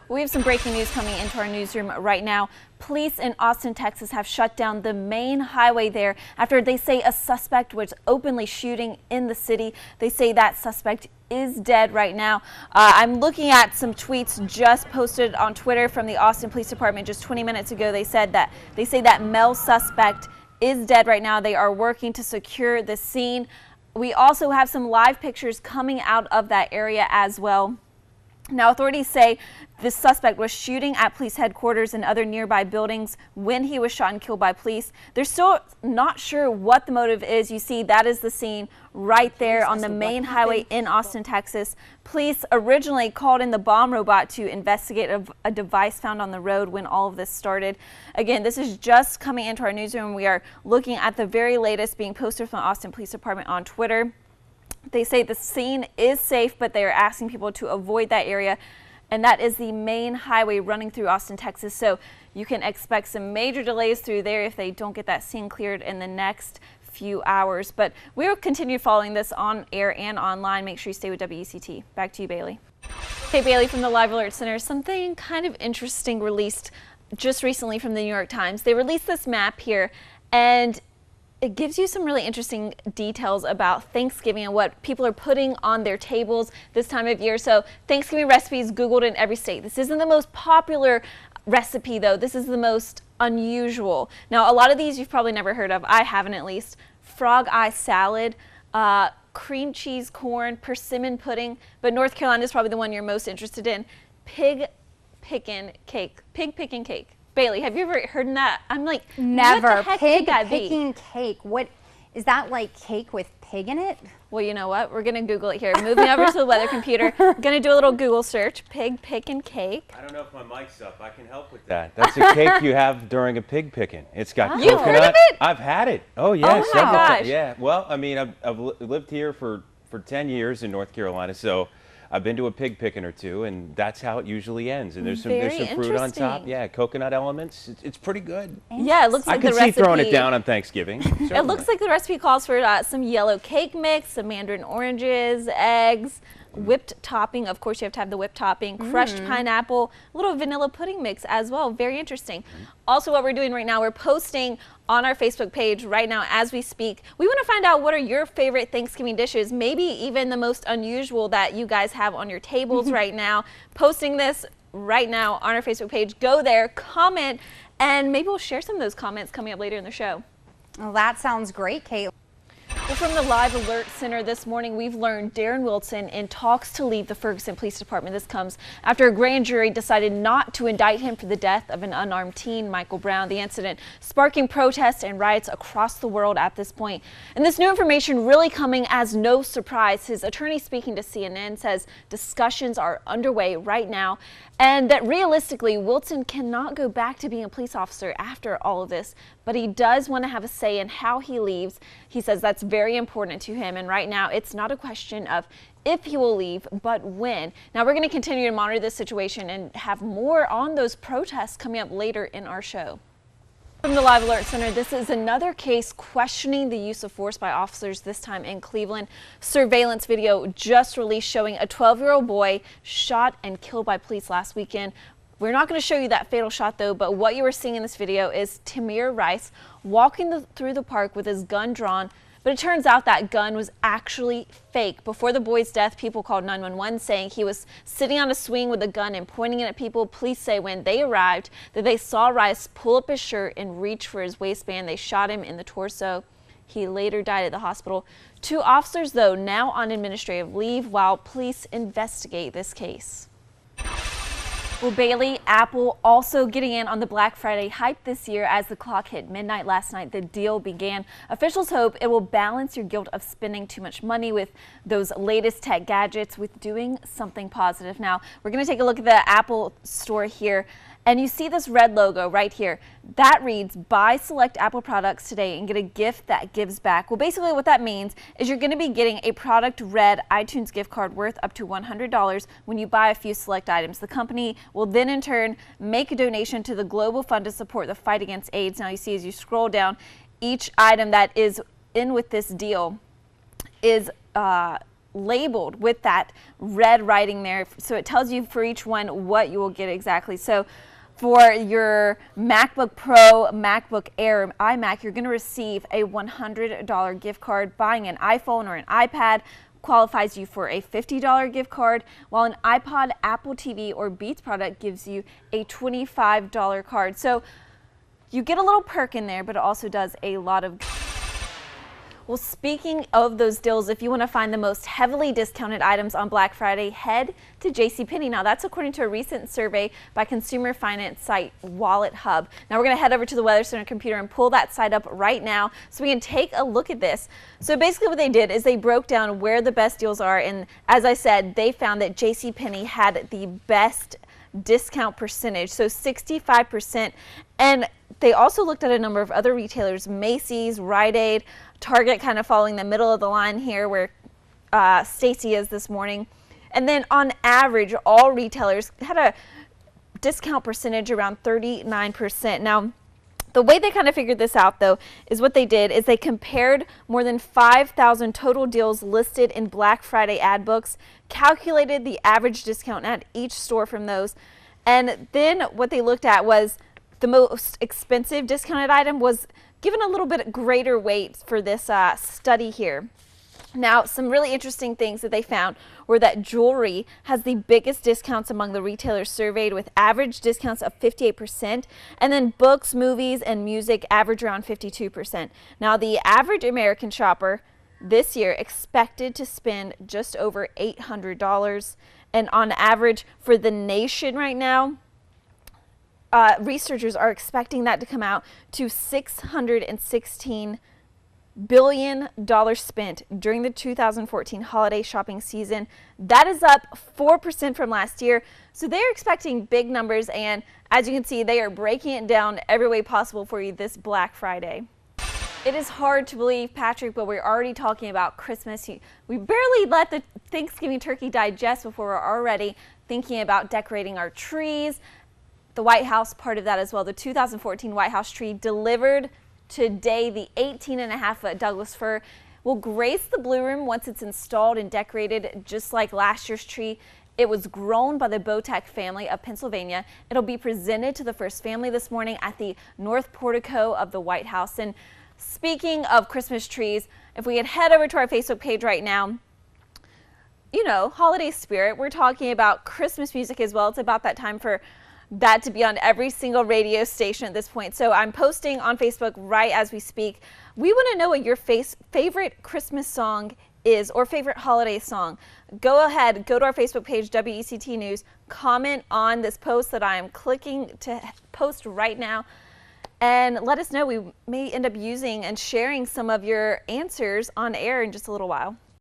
We have some breaking news coming into our newsroom right now. Police in Austin, Texas have shut down the main highway there after they say a suspect was openly shooting in the city. They say that suspect is dead right now. I'm looking at some tweets just posted on Twitter from the Austin Police Department just 20 minutes ago. They say that male suspect is dead right now. They are working to secure the scene. We also have some live pictures coming out of that area as well. Now, authorities say the suspect was shooting at police headquarters and other nearby buildings when he was shot and killed by police. They're still not sure what the motive is. You see, that is the scene right there on the main highway in Austin, Texas. Police originally called in the bomb robot to investigate a device found on the road when all of this started. Again, this is just coming into our newsroom. We are looking at the very latest being posted from the Austin Police Department on Twitter. They say the scene is safe, but they are asking people to avoid that area. And that is the main highway running through Austin, Texas. So you can expect some major delays through there if they don't get that scene cleared in the next few hours. But we will continue following this on air and online. Make sure you stay with WECT. Back to you, Bailey. Hey, Bailey from the Live Alert Center. Something kind of interesting released just recently from the New York Times. They released this map here, and it gives you some really interesting details about Thanksgiving and what people are putting on their tables this time of year. So Thanksgiving recipes Googled in every state. This isn't the most popular recipe, though. This is the most unusual. Now, a lot of these you've probably never heard of. I haven't, at least. Frog eye salad, cream cheese corn, persimmon pudding. But North Carolina is probably the one you're most interested in. Pig pickin' cake. Pig pickin' cake. Bailey, have you ever heard of that? I'm like, never. What the heck pig could that picking be? cake. What is that, like cake with pig in it? Well, you know what? We're gonna Google it here. Moving over to the weather computer. Gonna do a little Google search. Pig picking cake. I don't know if my mic's up. I can help with that. That's a cake you have during a pig picking. It's got coconut. You've heard of it? I've had it. Oh yeah, Oh my gosh. Yeah. Well, I mean, I've lived here for 10 years in North Carolina, so I've been to a pig picking or two, and that's how it usually ends. And there's some fruit on top. Yeah, coconut elements. It's pretty good. Yeah, it looks like the recipe. I could see throwing it down on Thanksgiving. It looks like the recipe calls for some yellow cake mix, some mandarin oranges, eggs, whipped topping. Of course, you have to have the whipped topping, crushed pineapple, a little vanilla pudding mix as well. Very interesting. Also, what we're doing right now, we're posting on our Facebook page right now as we speak. We want to find out what are your favorite Thanksgiving dishes, maybe even the most unusual that you guys have on your tables right now. Posting this right now on our Facebook page. Go there, comment, and maybe we'll share some of those comments coming up later in the show. Well, that sounds great, Kate. Well, from the Live Alert Center this morning, we've learned Darren Wilson in talks to leave the Ferguson Police Department. This comes after a grand jury decided not to indict him for the death of an unarmed teen, Michael Brown. The incident sparking protests and riots across the world at this point. And this new information really coming as no surprise. His attorney speaking to CNN says discussions are underway right now and that realistically Wilson cannot go back to being a police officer after all of this, but he does want to have a say in how he leaves. He says that's very important to him, and right now it's not a question of if he will leave, but when. Now we're going to continue to monitor this situation and have more on those protests coming up later in our show. From the Live Alert Center, this is another case questioning the use of force by officers, this time in Cleveland. Surveillance video just released showing a 12-year-old boy shot and killed by police last weekend. We're not going to show you that fatal shot, though, but what you are seeing in this video is Tamir Rice walking through the park with his gun drawn. But it turns out that gun was actually fake. Before the boy's death, people called 911 saying he was sitting on a swing with a gun and pointing it at people. Police say when they arrived that they saw Rice pull up his shirt and reach for his waistband. They shot him in the torso. He later died at the hospital. 2 officers, though, now on administrative leave while police investigate this case. Well, Bailey, Apple also getting in on the Black Friday hype this year. As the clock hit midnight last night, the deal began. Officials hope it will balance your guilt of spending too much money with those latest tech gadgets with doing something positive. Now, we're going to take a look at the Apple store here. And you see this red logo right here. That reads, buy select Apple products today and get a gift that gives back. Well, basically what that means is you're going to be getting a product red iTunes gift card worth up to $100 when you buy a few select items. The company will then in turn make a donation to the Global Fund to support the fight against AIDS. Now you see as you scroll down, each item that is in with this deal is labeled with that red writing there. So it tells you for each one what you will get exactly. So for your MacBook Pro, MacBook Air, iMac, you're going to receive a $100 gift card. Buying an iPhone or an iPad qualifies you for a $50 gift card, while an iPod, Apple TV, or Beats product gives you a $25 card. So you get a little perk in there, but it also does a lot of. Well, speaking of those deals, if you want to find the most heavily discounted items on Black Friday, head to JCPenney. Now, that's according to a recent survey by consumer finance site Wallet Hub. Now, we're going to head over to the Weather Center computer and pull that site up right now so we can take a look at this. So basically what they did is they broke down where the best deals are, and as I said, they found that JCPenney had the best discount percentage, so 65%. And they also looked at a number of other retailers, Macy's, Rite Aid, Target, kind of following the middle of the line here where Stacy is this morning. And then on average, all retailers had a discount percentage around 39%. Now, the way they kind of figured this out, though, is what they did is they compared more than 5,000 total deals listed in Black Friday ad books, calculated the average discount at each store from those, and then what they looked at was the most expensive discounted item was given a little bit greater weight for this study here. Now, some really interesting things that they found were that jewelry has the biggest discounts among the retailers surveyed, with average discounts of 58%, and then books, movies, and music average around 52%. Now, the average American shopper this year expected to spend just over $800, and on average for the nation right now, researchers are expecting that to come out to $616 billion spent during the 2014 holiday shopping season. That is up 4% from last year. So they're expecting big numbers, and as you can see, they are breaking it down every way possible for you this Black Friday. It is hard to believe, Patrick, but we're already talking about Christmas. We barely let the Thanksgiving turkey digest before we're already thinking about decorating our trees. The White House, part of that as well. The 2014 White House tree delivered today. The 18.5-foot Douglas fir will grace the Blue Room once it's installed and decorated, just like last year's tree. It was grown by the Botek family of Pennsylvania. It'll be presented to the first family this morning at the North Portico of the White House. And speaking of Christmas trees, if we could head over to our Facebook page right now, you know, holiday spirit, we're talking about Christmas music as well. It's about that time for that to be on every single radio station at this point. So I'm posting on Facebook right as we speak. We want to know what your favorite Christmas song is, or favorite holiday song. Go ahead, go to our Facebook page, WECT News, comment on this post that I am clicking to post right now, and let us know. We may end up using and sharing some of your answers on air in just a little while.